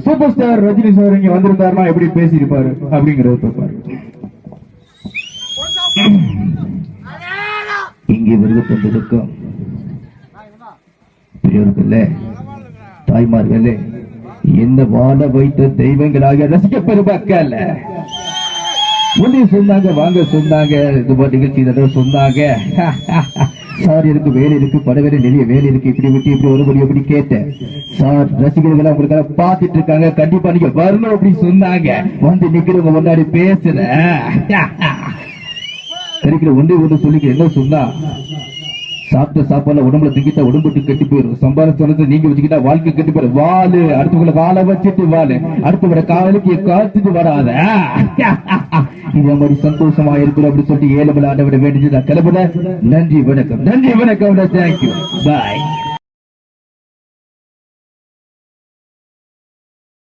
Super star Rajini sir இங்க வந்திருந்தாருன்னா எப்படி பேசியிருப்பாரு அப்படிங்கறத பாரு. இங்கே வருகை தந்திருக்கும் பெரியோர்களே, தாய்மார்களே, என்ன வாழ வைத்த தெய்வங்களாக ரசிக்கப்பெறுவாக்கல்ல ஒன்றே சொன்னாங்க, வாங்க சொன்னாங்க, இது போல நிகழ்ச்சி சொன்னாங்க. சார் எனக்கு வேலை இருக்கு, படவேலை நிறைய வேலை இருக்கு, இப்படி விட்டு இப்படி ஒருபடி எப்படி கேட்டேன். சார் ரசிகர்கள் உங்களுக்காக பாத்துட்டு இருக்காங்க, கண்டிப்பா நீங்க வரணும் அப்படி சொன்னாங்க. வந்து நிக்கிறவங்க முன்னாடி பேசுற கிடைக்கிற ஒன்று சொல்லிக்க என்ன சொன்னா, சாப்பிட்ட சாப்பாடுல உடம்புல திங்கிட்டா உடம்புட்டு கட்டி போயிடும், சம்பாதிச்சு நீங்க வச்சுக்கிட்டா வாழ்க்கை கட்டி போயிடும். வாழு அடுத்தவங்களை காலை வச்சுட்டு வாழு, அடுத்தவட காலுக்கு காத்துட்டு வராத. இதே மாதிரி சந்தோஷமா இருக்கிறோம் அப்படி சொல்லிட்டு 7 மணி ஆண்டவிட வேண்டியது நான் கிளம்புறேன். நன்றி வணக்கம், நன்றி வணக்கம், தேங்க்யூ, பாய்.